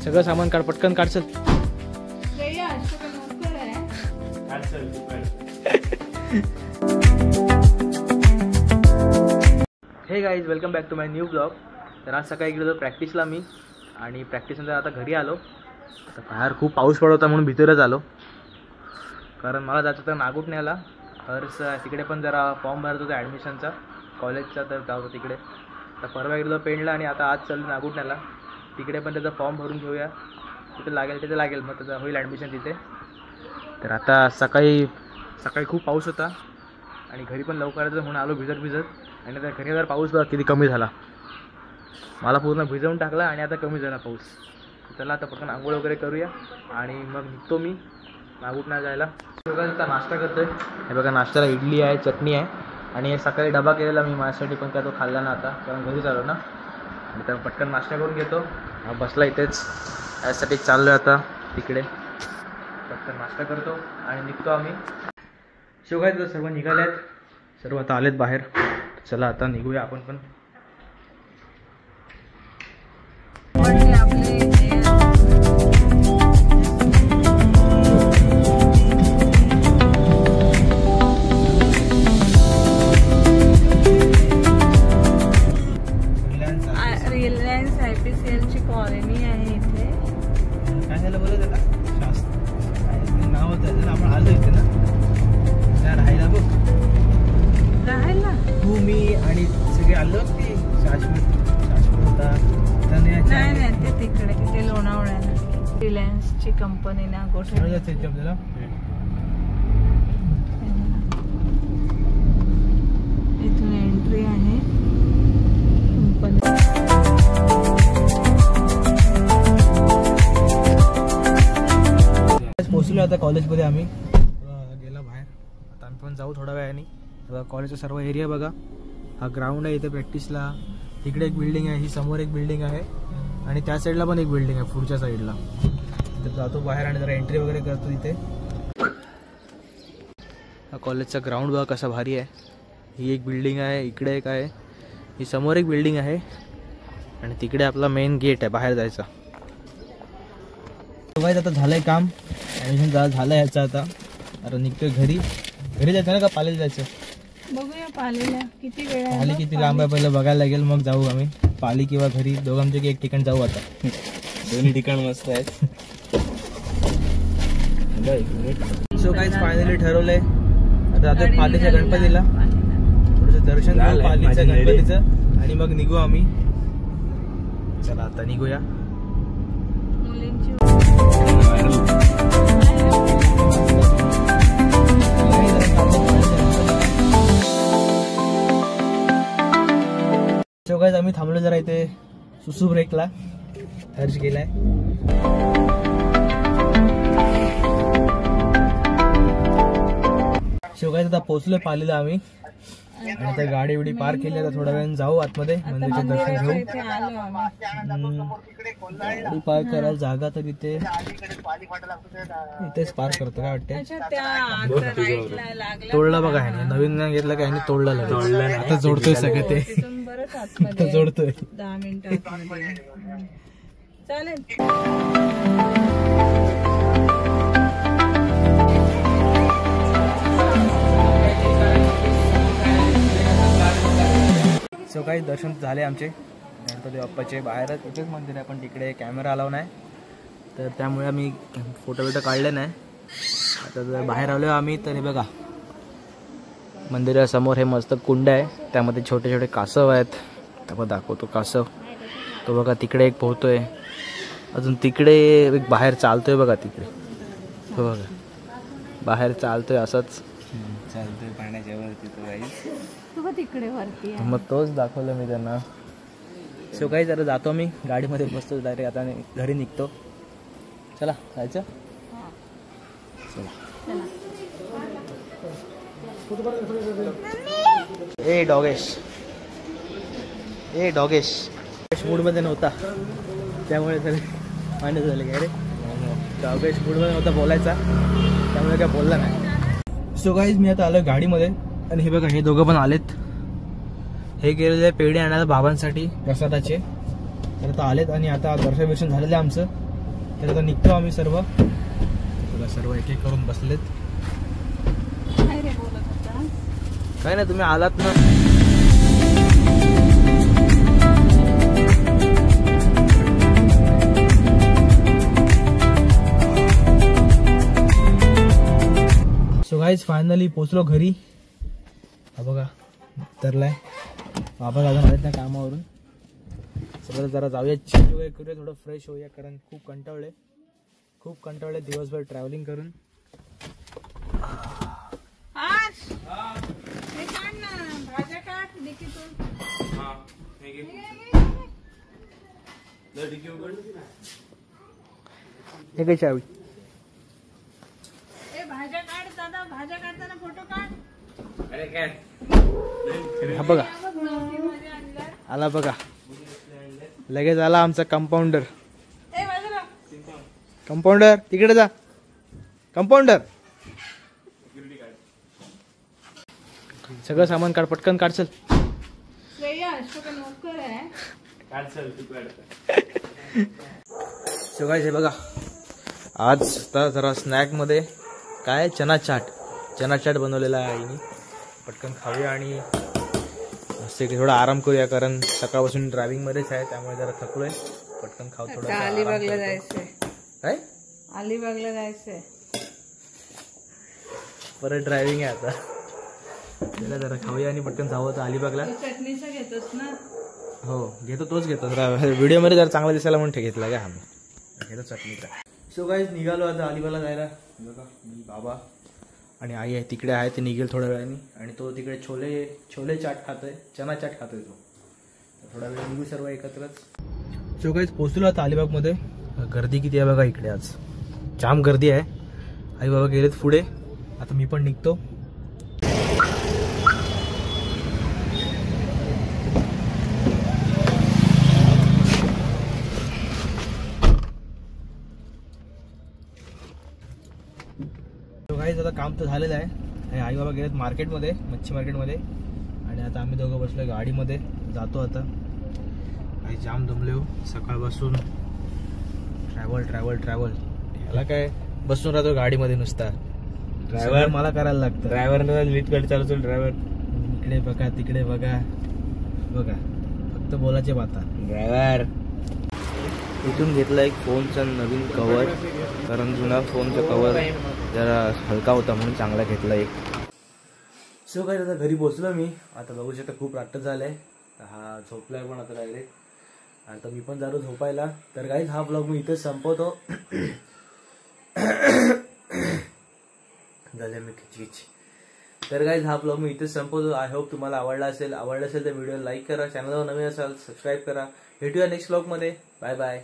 सगळं सामान काढ, पटकन काढचल. Hey guys, welcome back to my new blog. तर आज सकाळी गेलो होतो प्रॅक्टिसला मी, आणि प्रॅक्टिसनंतर आता घरी आलो. तर बाहेर खूप पाऊस पडत होता म्हणून भीतरच आलो, कारण मला जायचं होतं नागुटण्याला. हर्ष तिकडे पण जरा फॉर्म भरत होता ॲडमिशनचा कॉलेजचा, तर जाऊ तिकडे. तर परवा गेलो पेंडला आणि आता आज चाललो नागुटण्याला. तिकडे पण त्याचा फॉर्म भरून घेऊया, तिथे लागेल मग त्याचं होईल ॲडमिशन तिथे. तर आता सकाळी खूप पाऊस होता आणि घरी पण लवकरच म्हणून आलो भिजत. आणि त्या घरी जर पाऊस बघा किती कमी झाला, मला पूर्ण भिजवून टाकला आणि आता कमी झाला पाऊस. चला आता पटकन आंघोळ वगैरे करूया आणि मग निघतो मी नागुटण्याला जायला. आता नाश्ता करतोय. हे बघा, नाश्त्याला इडली आहे, चटणी आहे, आणि सकाळी डबा केलेला मी माझ्यासाठी, पण काय तो खाल्ला ना आता, कारण घरी चालू ना. आणि तर पटकन नाश्ता करून घेतो. बसला इथेच, यासाठी चाललो आहे आता तिकडे. पटकन नाश्ता करतो आणि निघतो आम्ही. शिवगायचं सर्व निघाले आहेत, सर्व आता आलेत बाहेर. चला आता निघूया आपण पण. रिलायन्स IPCLची कॉलनी आहे इथे. काय झालं बोलत त्याला, शास्त्र नाव होतं तर आपण आलो इथे ना. त्या राहायला बघ, राहायला तू मी आणि सगळे आलो की शाश्वत होता. नाही ते तिकडे तिथे लोणावळ्याला रिलायन्सची कंपनी ना गोठे. आपल्याला इथून एंट्री आहे कंपनी. पोहोचलो आता कॉलेजमध्ये आम्ही. गेला बाहेर, आता आम्ही पण जाऊ थोड्या वेळाने. कॉलेजचा सर्व एरिया बघा, हा ग्राउंड आहे इथे प्रॅक्टिसला. तिकडे एक बिल्डिंग आहे, ही समोर एक बिल्डिंग आहे, आणि त्या साईडला पण एक बिल्डिंग आहे पुढच्या साईडला. तर जातो बाहेर आणि जरा एंट्री वगैरे करतो इथे. हा कॉलेजचा ग्राउंड बघा कसा भारी आहे. ही एक बिल्डिंग आहे, इकडे एक आहे, ही समोर एक बिल्डिंग आहे, आणि तिकडे आपला मेन गेट आहे बाहेर जायचा. आता झालंय काम, ॲडमिशन झालं ह्याचं. आता निघतोय घरी जायचं ना का पालीला जायचं. बघूया पालीला किती वेळ आहे. पाली किती लांब आहे पहिलं बघायला लागेल, मग जाऊ आम्ही. पाली किंवा घरी, दोघांपैकी एक ठिकाण जाऊ आता. दोन्ही ठिकाण मस्त आहेत. सो काहीच फायनली ठरवलंय, आता जातोय पालीच्या गणपतीला. थोडंसं दर्शन घेऊ पालीच्या गणपतीचं आणि मग निघू आम्ही. चला आता निघूया. सो गाइस, आम्ही थांबलो जरा इथे सुसू ब्रेकला. हर्ष गेलाय. सो गाइस, आता पोहोचलोय पालीला आम्ही, आणि आता गाडी बिडी पार्क केली. आता थोड्या वेळाने जाऊ आतमध्ये, मंदिराचं दर्शन घेऊ. गाडी पार्क करायला जागा तर इथेच पार्क करतो काय वाटतं. तोडला बघा ह्याने, नवीन घेतलं काय ह्याने, तोडलं. आता जोडतोय सगळं ते, आता जोडतोय. 10 मिनिटं चालेल. सो काही दर्शन झाले आमचे गणपती बाप्पाचे. बाहेरच इथेच मंदिर आहे, पण तिकडे कॅमेरा अलाव नाही, तर त्यामुळे आम्ही फोटो काढले नाही. आता बाहेर आलो आम्ही, तर हे बघा मंदिरासमोर हे मस्त कुंड आहे, त्यामध्ये छोटे छोटे कासव आहेत. त्यामध्ये दाखवतो कासव, तो बघा तिकडे एक पोहतोय. अजून तिकडे एक बाहेर चालतोय बघा, तिकडे हो बघा बाहेर चालतोय, असंच चालतोय पाण्याच्या वरती तो तिकडे वरती. मग तोच दाखवलं मी त्यांना. सो काही जरा जातो मी गाडीमध्ये बसतो डायरेक्ट, आता घरी निघतो. चला जायचं. ए डॉगेश मूडमध्ये नव्हता, त्यामुळे सगळे मान्य झाले. काय रे, डॉगेश मूडमध्ये नव्हता बोलायचा, त्यामुळे काय बोलला नाही. सो गाईज, मी आता आलो गाडीमध्ये, आणि हे बघा हे दोघं पण आलेत. हे गेलेले पेढे आणायला बाबांसाठी प्रसादाचे, तर आता आलेत. आणि आता दर्शन झालेलं आहे आमचं. तर आता निघतो आम्ही सर्व. सर्व एक एक करून बसलेत. काय रे बोलत होता? काय नाही, तुम्ही आलात ना. सो गाईज फायनली पोचलो घरी. हा बघा तरलाय. वापस अजून आलेत ना कामावरून. सगळं जरा जाऊया, चेंज वगैरे करूया, थोडं फ्रेश होऊया, कारण खूप कंटाळले दिवसभर ट्रॅव्हलिंग करून. हे काढ ना, भाज्या काढ डिकीतून. हे काय चावी? ए भाज्या काढ दादा, भाज्या काढताना फोटो काढ. हा बघा आला बघा, लगेच आला आमचा कंपाऊंडर. ए बाजूला. कंपाऊंडर तिकडे जा. कंपाऊंडर सगळं सामान काढ, पटकन काढचल. श्रेया अशोक नोकर आहे. सो गाईस हे बघा, आज आता जरा स्नॅक मध्ये काय चना चाट बनवलेला आहे आईने. पटकन खाऊया आणि मस्त थोडा आराम करूया, कारण सकाळपासून ड्रायव्हिंग मध्येच आहे, त्यामुळे जरा थकलोय. पटकन खाऊ थोडं. अलिबागला जायचंय. काय अलिबागला जायचंय. परत ड्रायव्हिंग आहे आता. त्याला जरा खाऊया आणि पटकन जावं तर अलिबागला. चटणीचं घेतोस ना? हो घेतो, तोच घेतो. व्हिडिओ मध्ये जरा चांगला दिसायला म्हणून घेतला का आम्ही, घेतो चटणीचा. सो गाईज निघालो आता अलिबागला जायला. बघा मी, बाबा आणि आई आहे तिकडे आहे. ते निघेल थोड्या वेळाने आणि तो तिकडे छोले चाट खातोय, चना चाट खातोय तो. थोडा वेळ निघू सर्व एकत्रच. सो गाईज पोहोचलो आता अलिबागमध्ये. गर्दी किती आहे बघा इकडे, आज जाम गर्दी आहे. आई बाबा गेलेत पुढे, आता मी पण निघतो. गाईज आता काम तर झालेलं आहे. आई बाबा गेलेत मार्केटमध्ये, मच्छी मार्केटमध्ये, आणि आता आम्ही दोघं बसलो गाडीमध्ये. जातो आता. आई जाम दमले हो सकाळपासून. ट्रॅव्हल ह्याला काय बसून राहतो गाडीमध्ये नुसता. ड्रायव्हर मला करायला लागतं. ड्रायव्हरला लीट गाडी चालवतो. ड्रायव्हर इकडे बघा तिकडे बघा, फक्त बोलायचे बाता. ड्रायव्हर इथून घेतला एक फोनचा नवीन कवर, कारण जुना फोनचा कवर जरा हलका होता म्हणून चांगला घेतला एक. सो काय आता घरी पोचलो मी. आता बघू शकता खूप रात्र झालंय. हा झोपलाय पण आता डायरेक्ट. आता मी पण जातो झोपायला. तर गाईज हा ब्लॉग मी इथेच संपवतो. झाले मी खिचखिच. तर गाईज हा ब्लॉग मी इथेच संपवतो. आय होप तुम्हाला आवडला असेल तर व्हिडिओ लाईक करा. चॅनलवर नवीन असाल सबस्क्राईब करा. भेटूया नेक्स्ट ब्लॉग मध्ये. Bye bye.